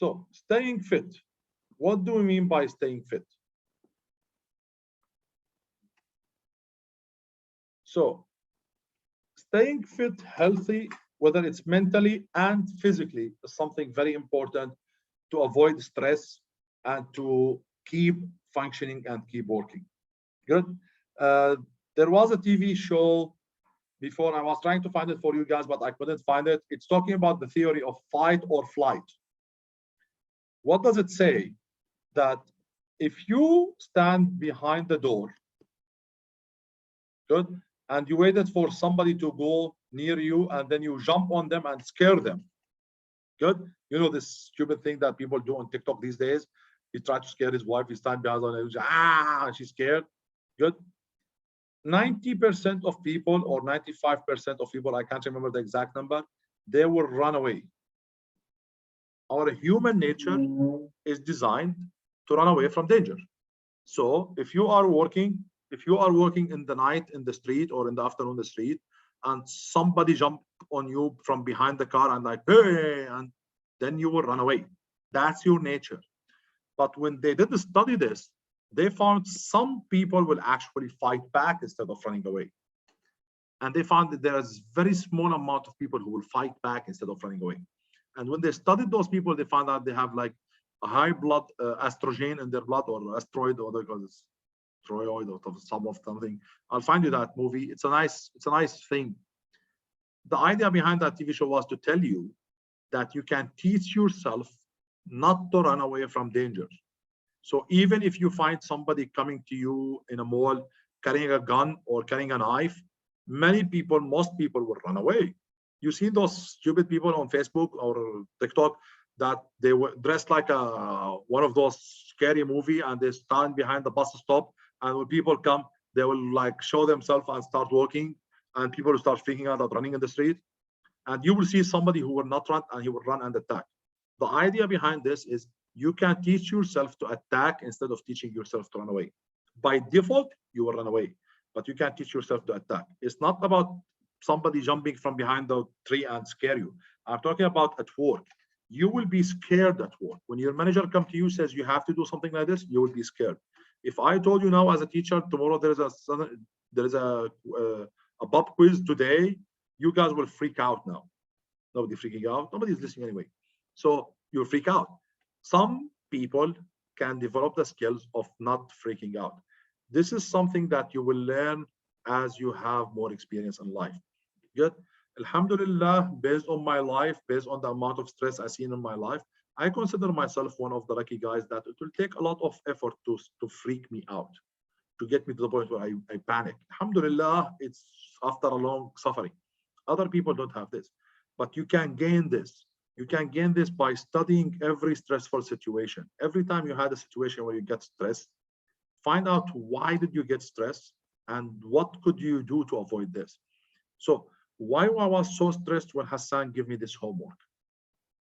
So staying fit. What do we mean by staying fit? So staying fit, healthy, whether it's mentally and physically, is something very important to avoid stress and to keep functioning and keep working. Good. There was a TV show before. I was trying to find it for you guys, but I couldn't find it. It's talking about the theory of fight or flight. What does it say? That if you stand behind the door, good, and you waited for somebody to go near you and then you jump on them and scare them, good. You know this stupid thing that people do on TikTok these days. He tried to scare his wife. He stand behind her and and she's scared. Good. 90% of people or 95% of people, I can't remember the exact number, they will run away. Our human nature is designed to run away from danger. So if you are working in the night in the street or in the afternoon in the street, and somebody jump on you from behind the car and like, hey, and then you will run away. That's your nature. But when they did study this, they found some people will actually fight back instead of running away. And they found that there is very small amount of people who will fight back instead of running away. And when they studied those people, they found out they have like a high blood estrogen in their blood, or asteroid, or they call it steroid, or some of something. I'll find you that movie. It's a nice thing. The idea behind that TV show was to tell you that you can teach yourself not to run away from danger. So even if you find somebody coming to you in a mall carrying a gun or carrying a knife, most people will run away. You see those stupid people on Facebook or TikTok that they were dressed like one of those scary movie, and they stand behind the bus stop, and when people come, they will like show themselves and start walking, and people will start freaking out and running in the street. And you will see somebody who will not run, and he will run and attack. The idea behind this is you can teach yourself to attack instead of teaching yourself to run away. By default, you will run away, but you can teach yourself to attack. It's not about somebody jumping from behind the tree and scare you. I'm talking about at work. You will be scared at work. When your manager comes to you, says you have to do something like this, you will be scared. If I told you now as a teacher, tomorrow there is a pub quiz today, you guys will freak out now. Nobody freaking out. Nobody's listening anyway. So you'll freak out. Some people can develop the skills of not freaking out. This is something that you will learn as you have more experience in life. Good. Alhamdulillah, based on my life, based on the amount of stress I've seen in my life, I consider myself one of the lucky guys that it will take a lot of effort to freak me out, to get me to the point where I panic. Alhamdulillah, it's after a long suffering. Other people don't have this, but you can gain this. You can gain this by studying every stressful situation. Every time you had a situation where you get stressed, find out why did you get stressed and what could you do to avoid this. So why I was so stressed when Hassan gave me this homework?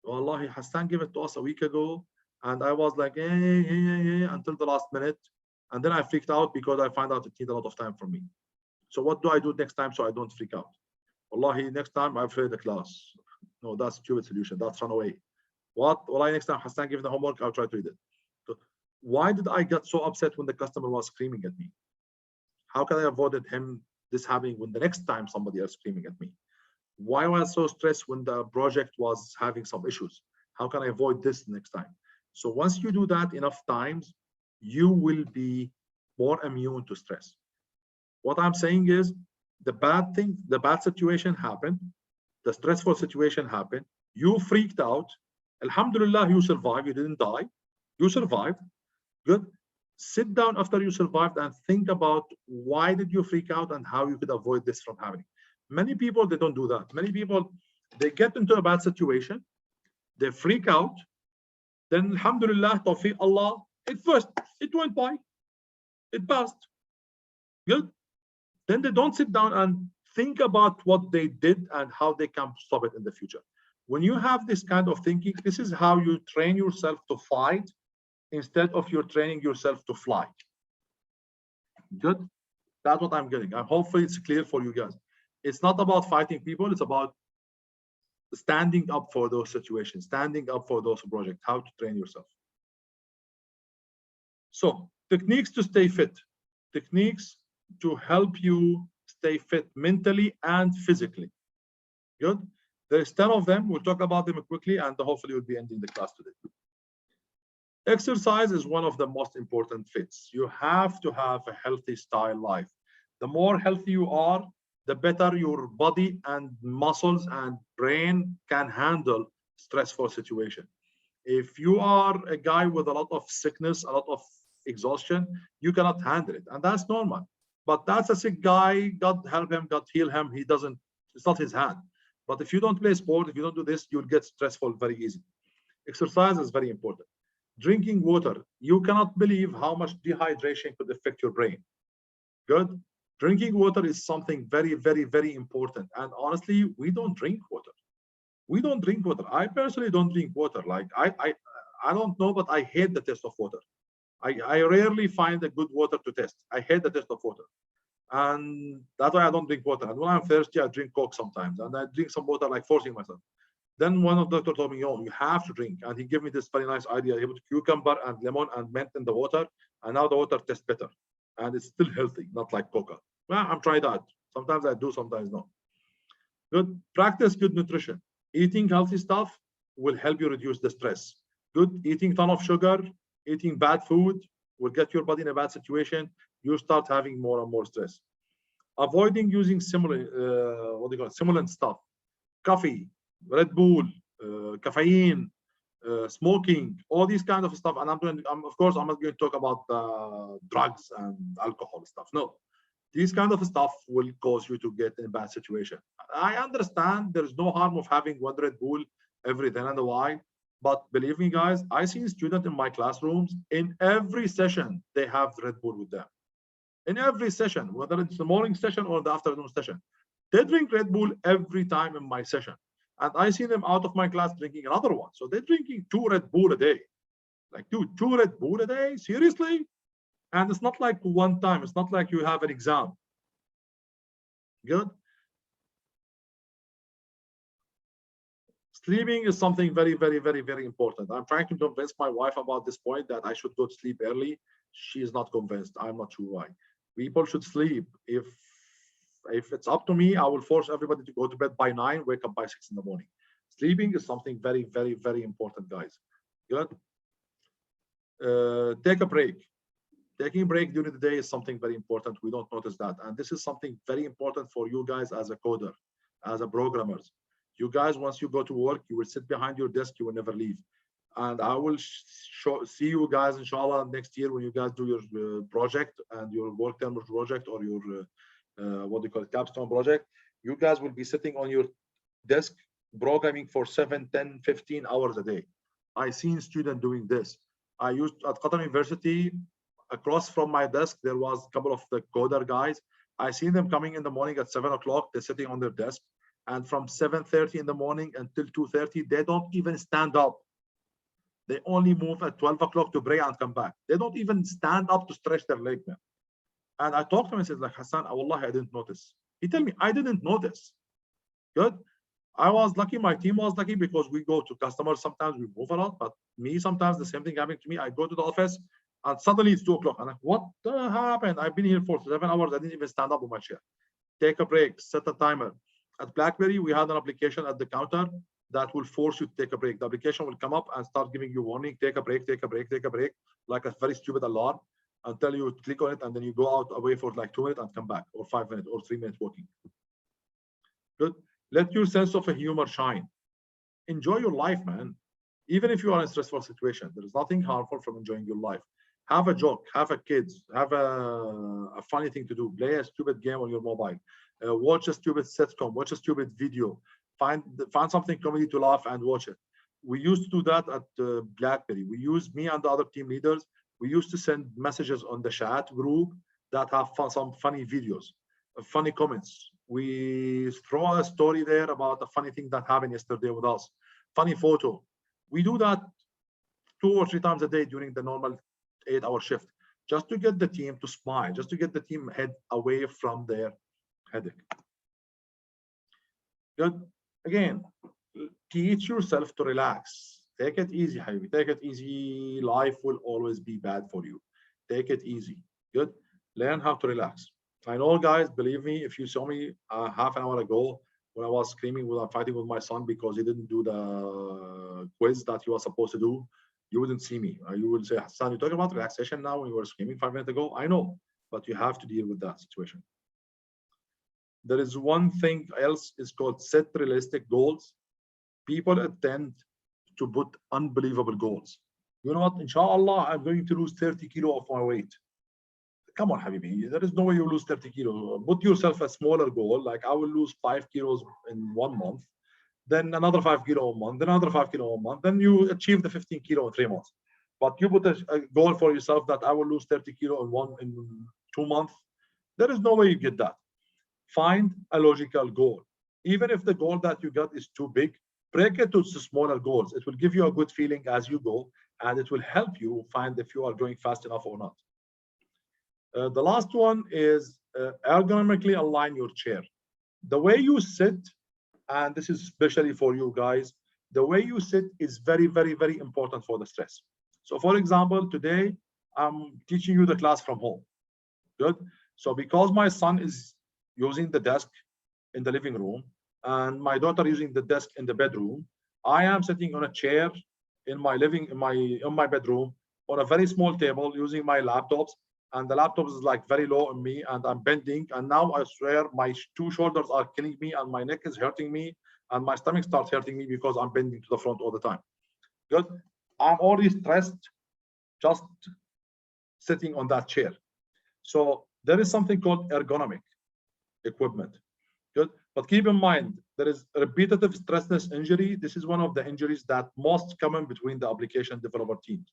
Wallahi, Hassan gave it to us a week ago, and I was like, until the last minute. And then I freaked out because I found out it needs a lot of time from me. So what do I do next time so I don't freak out? Wallahi, next time I've read the class. No, that's a stupid solution. That's run away. What? Wallahi, next time Hassan gave the homework, I'll try to read it. So why did I get so upset when the customer was screaming at me? How can I avoid this happening when the next time somebody else screaming at me? Why was I so stressed when the project was having some issues? How can I avoid this next time? So once you do that enough times, you will be more immune to stress. What I'm saying is the bad situation happened, the stressful situation happened, you freaked out. Alhamdulillah, you survived, you didn't die, you survived. Good. Sit down after you survived and think about why did you freak out and how you could avoid this from happening. Many people, they don't do that. Many people, they get into a bad situation, they freak out, then alhamdulillah, tawfiq Allah, it went by, it passed. Good. Then they don't sit down and think about what they did and how they can stop it in the future. When you have this kind of thinking, this is how you train yourself to fight instead of you're training yourself to fly. Good. That's what I'm getting. Hopefully it's clear for you guys. It's not about fighting people. It's about standing up for those situations, standing up for those projects, how to train yourself. So techniques to stay fit, techniques to help you stay fit mentally and physically. Good. There's 10 of them. We'll talk about them quickly, and hopefully we'll be ending the class today. Exercise is one of the most important fits. You have to have a healthy style life. The more healthy you are, the better your body and muscles and brain can handle stressful situation. If you are a guy with a lot of sickness, a lot of exhaustion, you cannot handle it, and that's normal. But that's a sick guy. God help him, God heal him. He doesn't, it's not his hand. But if you don't play sport, if you don't do this, you'll get stressful very easy. Exercise is very important. Drinking water. You cannot believe how much dehydration could affect your brain. Good. Drinking water is something very, very, very important. And honestly, we don't drink water. We don't drink water. I personally don't drink water. Like I don't know, but I hate the taste of water. I rarely find a good water to taste. I hate the taste of water. And that's why I don't drink water. And when I'm thirsty, I drink Coke sometimes. And I drink some water, like forcing myself. Then one of the doctors told me, "Yo, you have to drink." And he gave me this very nice idea. He put cucumber and lemon and mint in the water. And now the water tastes better. And it's still healthy, not like Coca. Well, I'm trying that. Sometimes I do, sometimes not. Good. Practice good nutrition. Eating healthy stuff will help you reduce the stress. Good. Eating ton of sugar, eating bad food will get your body in a bad situation. You start having more and more stress. Avoiding using stimulant stuff. Coffee, Red Bull, caffeine, smoking, all these kind of stuff. And of course, I'm not going to talk about drugs and alcohol stuff. No, these kind of stuff will cause you to get in a bad situation. I understand there's no harm of having one Red Bull every then and a while, but believe me, guys, I see students in my classrooms, in every session, they have Red Bull with them. In every session, whether it's the morning session or the afternoon session, they drink Red Bull every time in my session. And I see them out of my class drinking another one. So they're drinking 2 Red Bull a day. Like, dude, 2 Red Bull a day? Seriously? And it's not like one time. It's not like you have an exam. Good. Sleeping is something very, very, very, very important. I'm trying to convince my wife about this point that I should go to sleep early. She is not convinced. I'm not sure why. People should sleep. If it's up to me, I will force everybody to go to bed by 9, wake up by 6 in the morning. Sleeping is something very, very, very important, guys. Good. Take a break. Taking a break during the day is something very important. We don't notice that. And this is something very important for you guys as a coder, as a programmers. You guys, once you go to work, you will sit behind your desk, you will never leave. And I will see you guys, inshallah, next year when you guys do your project and your work term project or your what do you call it, capstone project. You guys will be sitting on your desk programming for 7, 10, 15 hours a day. I seen students doing this. I used at Qatar University, across from my desk, there was a couple of the coder guys. I seen them coming in the morning at 7 o'clock. They're sitting on their desk. And from 7:30 in the morning until 2:30, they don't even stand up. They only move at 12 o'clock to pray and come back. They don't even stand up to stretch their leg, man. And I talked to him and said, like, Hassan, wallahi, I didn't notice. He told me, I didn't notice. Good. I was lucky, my team was lucky because we go to customers, sometimes we move a lot, but me, sometimes the same thing happening to me. I go to the office and suddenly it's 2 o'clock. I'm like, what happened? I've been here for 7 hours. I didn't even stand up on my chair. Take a break, set a timer. At BlackBerry, we had an application at the counter that will force you to take a break. The application will come up and start giving you warning, take a break, take a break, take a break, like a very stupid alarm, until you click on it and then you go out away for like 2 minutes and come back, or 5 minutes, or 3 minutes walking. Good. Let your sense of humor shine. Enjoy your life, man. Even if you are in a stressful situation, there is nothing harmful from enjoying your life. Have a joke, have a kids, have a funny thing to do. Play a stupid game on your mobile. Watch a stupid sitcom, watch a stupid video. Find something comedy to laugh and watch it. We used to do that at BlackBerry. Me and the other team leaders, we used to send messages on the chat group that have some funny videos, funny comments. We throw a story there about a funny thing that happened yesterday with us, funny photo. We do that 2 or 3 times a day during the normal 8-hour shift, just to get the team to smile, just to get the team head away from their headache. Good. Again, teach yourself to relax. Take it easy, Habibi. Take it easy. Life will always be bad for you. Take it easy. Good. Learn how to relax. I know, guys, believe me, if you saw me half an hour ago when I was screaming when I'm fighting with my son because he didn't do the quiz that he was supposed to do, you wouldn't see me. You would say, Hassan, you're talking about relaxation now when you were screaming 5 minutes ago? I know, but you have to deal with that situation. There is one thing else, is called set realistic goals. People tend to put unbelievable goals. You know what? Inshallah, I'm going to lose 30 kilo of my weight. Come on, Habibi. There is no way you lose 30 kilos. Put yourself a smaller goal, like I will lose 5 kilos in 1 month, then another 5 kilo a month, then another 5 kilo a month, then you achieve the 15 kilo in 3 months. But you put a goal for yourself that I will lose 30 kilo in 2 months. There is no way you get that. Find a logical goal. Even if the goal that you got is too big, break it to smaller goals. It will give you a good feeling as you go, and it will help you find if you are going fast enough or not. The last one is ergonomically align your chair. The way you sit, and this is especially for you guys, the way you sit is very, very, very important for the stress. So for example, today I'm teaching you the class from home. Good. So because my son is using the desk in the living room and my daughter using the desk in the bedroom, I am sitting on a chair in my bedroom on a very small table using my laptops, and the laptop is like very low on me, and I'm bending, and now I swear my 2 shoulders are killing me, and my neck is hurting me, and my stomach starts hurting me because I'm bending to the front all the time. Good. I'm already stressed just sitting on that chair. So there is something called ergonomic equipment. Good. But keep in mind, there is repetitive stressless injury. This is one of the injuries that most common between the application developer teams.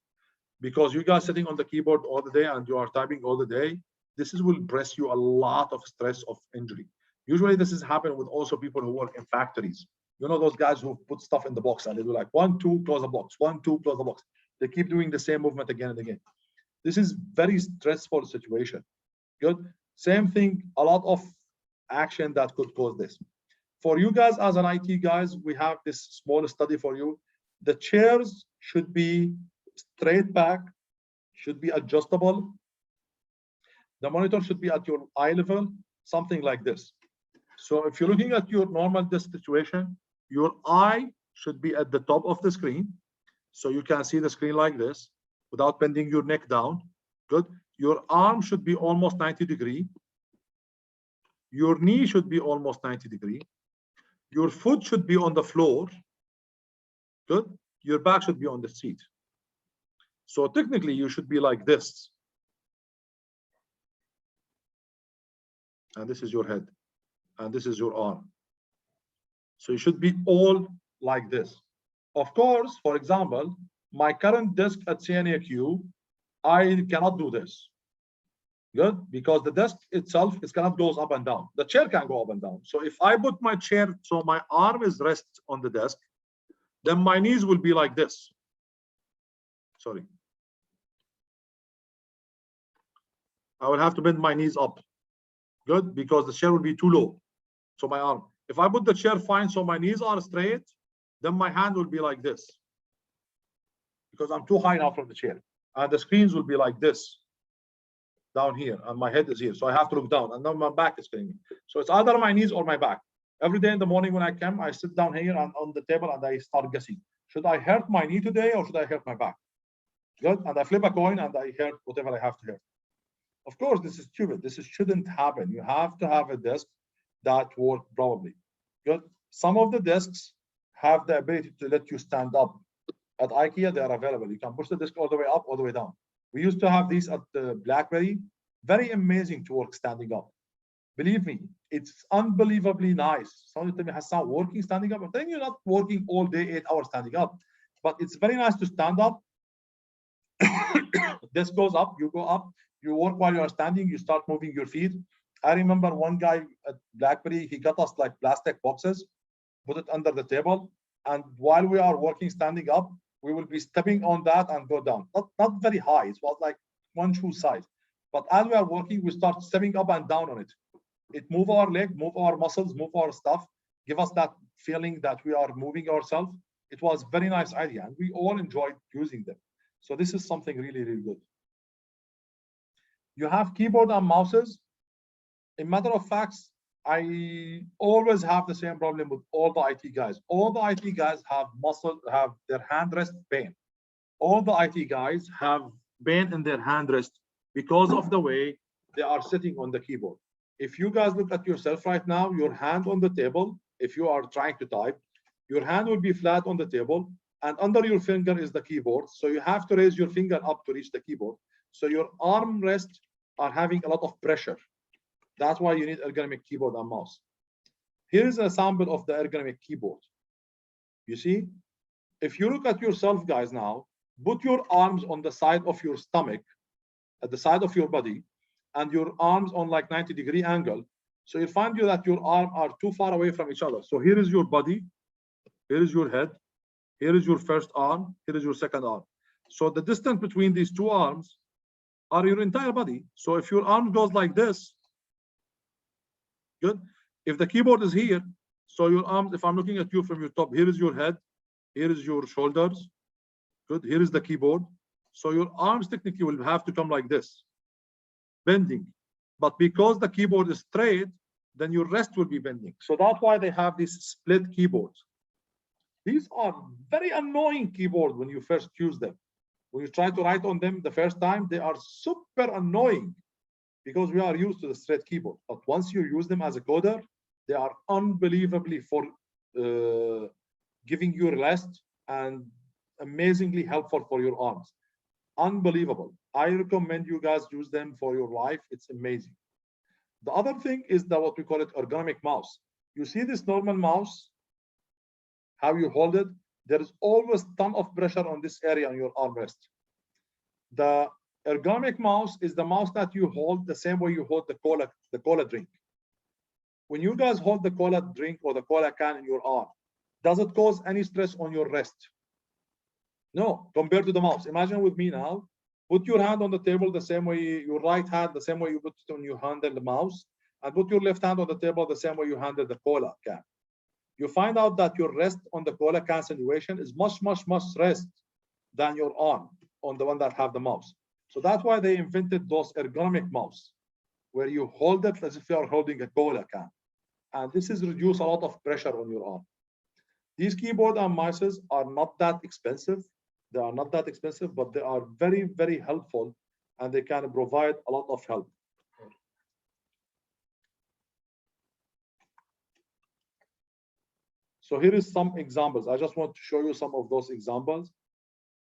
Because you guys sitting on the keyboard all the day and you are typing all the day, this will press you a lot of stress of injury. Usually this is happening with also people who work in factories. You know those guys who put stuff in the box and they do like 1, 2, close the box, 1, 2, close the box. They keep doing the same movement again and again. This is very stressful situation. Good. Same thing, a lot of action that could cause this. For you guys as an IT guys, we have this small study for you. The chairs should be straight back, should be adjustable. The monitor should be at your eye level, something like this. So if you're looking at your normal desk situation, your eye should be at the top of the screen. So you can see the screen like this without bending your neck down. Good. Your arm should be almost 90 degrees. Your knee should be almost 90 degrees. Your foot should be on the floor. Good. Your back should be on the seat. So technically, you should be like this. And this is your head. And this is your arm. So you should be all like this. Of course, for example, my current desk at CNAQ, I cannot do this. Good, because the desk itself is cannot goes up and down. The chair can go up and down. So if I put my chair so my arm is rests on the desk, then my knees will be like this. Sorry. I will have to bend my knees up. Good, because the chair will be too low. So my arm. If I put the chair fine so my knees are straight, then my hand will be like this. Because I'm too high now from the chair. And the screens will be like this. Down here, and my head is here. So I have to look down, and then my back is killing me. So it's either my knees or my back. Every day in the morning when I come, I sit down here and on the table and I start guessing. Should I hurt my knee today or should I hurt my back? Good. And I flip a coin and I hurt whatever I have to hurt. Of course, this is stupid. This shouldn't happen. You have to have a desk that works properly. Good. Some of the desks have the ability to let you stand up. At IKEA, they are available. You can push the desk all the way up, all the way down. We used to have these at the BlackBerry. Very amazing to work standing up. Believe me, it's unbelievably nice. Somebody tell me, Hassan, working standing up? I'm telling you, not working all day, 8 hours standing up. But it's very nice to stand up. This goes up, you go up, you work while you are standing, you start moving your feet. I remember one guy at BlackBerry, he got us like plastic boxes, put it under the table. And while we are working standing up, we will be stepping on that and go down. Not very high. It was like 1 shoe size. But as we are working, we start stepping up and down on it. It move our leg, move our muscles, move our stuff. give us that feeling that we are moving ourselves. It was a very nice idea, and we all enjoyed using them. So this is something really, really good. You have keyboard and mouses. In matter of facts, I always have the same problem with all the IT guys. All the IT guys have their hand rest pain. All the IT guys have pain in their hand rest because of the way they are sitting on the keyboard. If you guys look at yourself right now, your hand on the table, if you are trying to type, your hand will be flat on the table, and under your finger is the keyboard. So you have to raise your finger up to reach the keyboard. So your arm rests are having a lot of pressure. That's why you need ergonomic keyboard and mouse. Here's a sample of the ergonomic keyboard. You see, if you look at yourself, guys, now, put your arms on the side of your stomach, at the side of your body, and your arms on like 90-degree angle. So you'll find that your arms are too far away from each other. So here is your body, here is your head, here is your first arm, here is your second arm. So the distance between these two arms are your entire body. So if your arm goes like this, good. If the keyboard is here, so your arms, if I'm looking at you from your top, here is your head, here is your shoulders, good. Here is the keyboard. So your arms technically will have to come like this, bending. But because the keyboard is straight, then your wrist will be bending. So that's why they have these split keyboards. These are very annoying keyboards when you first use them. When you try to write on them the first time, they are super annoying because we are used to the straight keyboard. But once you use them as a coder, they are unbelievably for giving you rest and amazingly helpful for your arms. Unbelievable. I recommend you guys use them for your life. It's amazing. The other thing is that what we call it ergonomic mouse. You see this normal mouse, how you hold it? There is always a ton of pressure on this area on your armrest. The ergonomic mouse is the mouse that you hold the same way you hold the cola drink. When you guys hold the cola drink or the cola can in your arm, does it cause any stress on your wrist? No, compared to the mouse. Imagine with me now, put your hand on the table the same way, your right hand the same way you put it on your handle the mouse, and put your left hand on the table the same way you handle the cola can. You find out that your rest on the cola can situation is much rest than your arm on the one that have the mouse. So that's why they invented those ergonomic mouse, where you hold it as if you are holding a cola can. And this is reduce a lot of pressure on your arm. These keyboard and mice are not that expensive. They are not that expensive, but they are very helpful, and they can provide a lot of help. So here is some examples. I just want to show you some of those examples.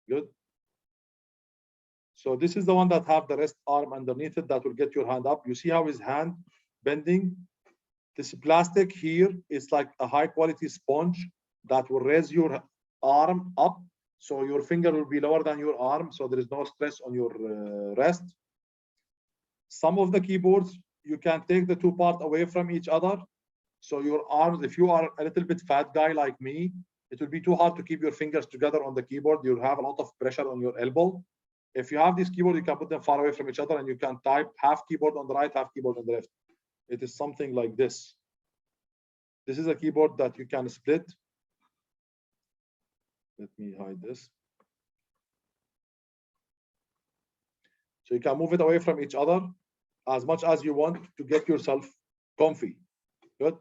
Good. So this is the one that have the rest arm underneath it that will get your hand up. You see how his hand bending? This plastic here is like a high quality sponge that will raise your arm up. So your finger will be lower than your arm. So there is no stress on your wrist. Some of the keyboards, you can take the two parts away from each other. So your arms, if you are a little bit fat guy like me, it will be too hard to keep your fingers together on the keyboard. You'll have a lot of pressure on your elbow. If you have this keyboard, you can put them far away from each other and you can type half keyboard on the right, half keyboard on the left. It is something like this. This is a keyboard that you can split. Let me hide this. So you can move it away from each other as much as you want to get yourself comfy. Good.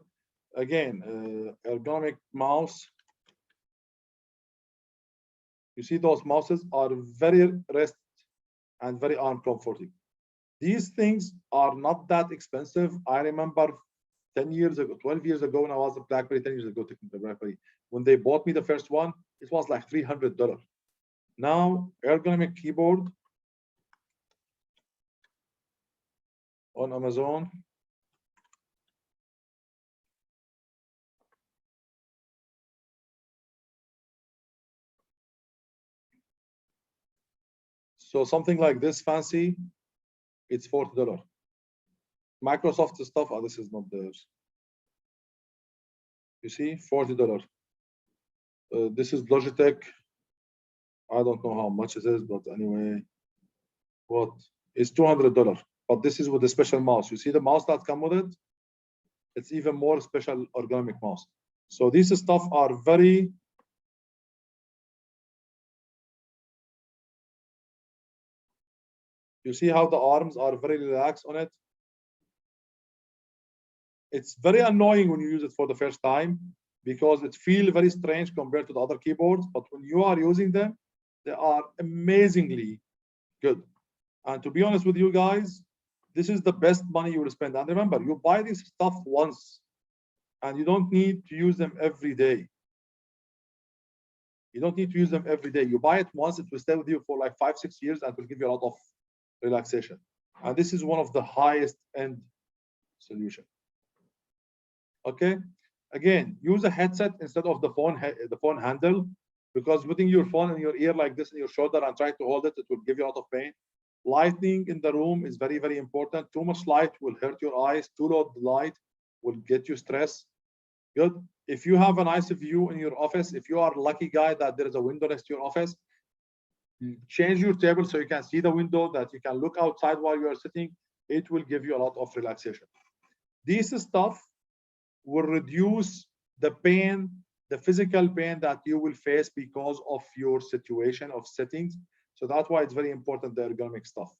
Again, ergonomic mouse. You see those mouses are very rest and very arm comforting. These things are not that expensive. I remember 10 years ago, 12 years ago when I was a BlackBerry, 10 years ago, technically BlackBerry, when they bought me the first one, it was like $300. Now, ergonomic keyboard on Amazon. So something like this fancy, it's $40. Microsoft stuff, oh, this is not theirs. You see, $40. This is Logitech. I don't know how much it is, but anyway, what? It's $200. But this is with a special mouse. You see the mouse that comes with it? It's even more special ergonomic mouse. So these stuff are very, you see how the arms are very relaxed on it? It's very annoying when you use it for the first time because it feels very strange compared to the other keyboards, but when you are using them, they are amazingly good. And to be honest with you guys, this is the best money you will spend. And remember, you buy this stuff once and you don't need to use them every day. You don't need to use them every day. You buy it once, it will stay with you for like 5-6 years and will give you a lot of relaxation. And this is one of the highest end solution. Okay, again, use a headset instead of the phone handle, because putting your phone in your ear like this in your shoulder and trying to hold it, it will give you a lot of pain. Lighting in the room is very, very important. Too much light will hurt your eyes. Too low light will get you stressed. Good. If you have a nice view in your office, if you are a lucky guy that there is a window next to your office, change your table so you can see the window, that you can look outside while you are sitting. It will give you a lot of relaxation. This stuff will reduce the pain, the physical pain that you will face because of your situation of settings. So that's why it's very important, the ergonomic stuff.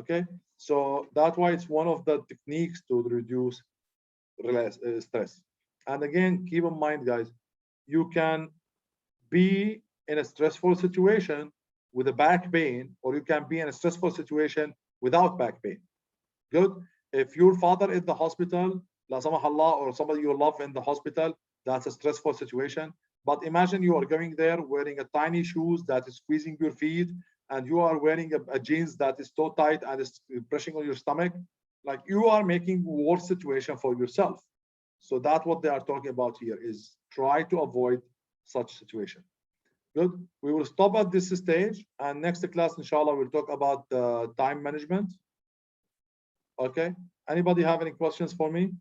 Okay, so that's why it's one of the techniques to reduce stress. And again, keep in mind, guys, you can be in a stressful situation with a back pain, or you can be in a stressful situation without back pain. Good. If your father is in the hospital, la samahullah, or somebody you love in the hospital, that's a stressful situation. But imagine you are going there wearing a tiny shoes that is squeezing your feet, and you are wearing a jeans that is so tight and is pressing on your stomach. Like, you are making worse situation for yourself. So that's what they are talking about here, is try to avoid such situation. Good. We will stop at this stage, and next class, inshallah, we'll talk about time management. Okay. Anybody have any questions for me?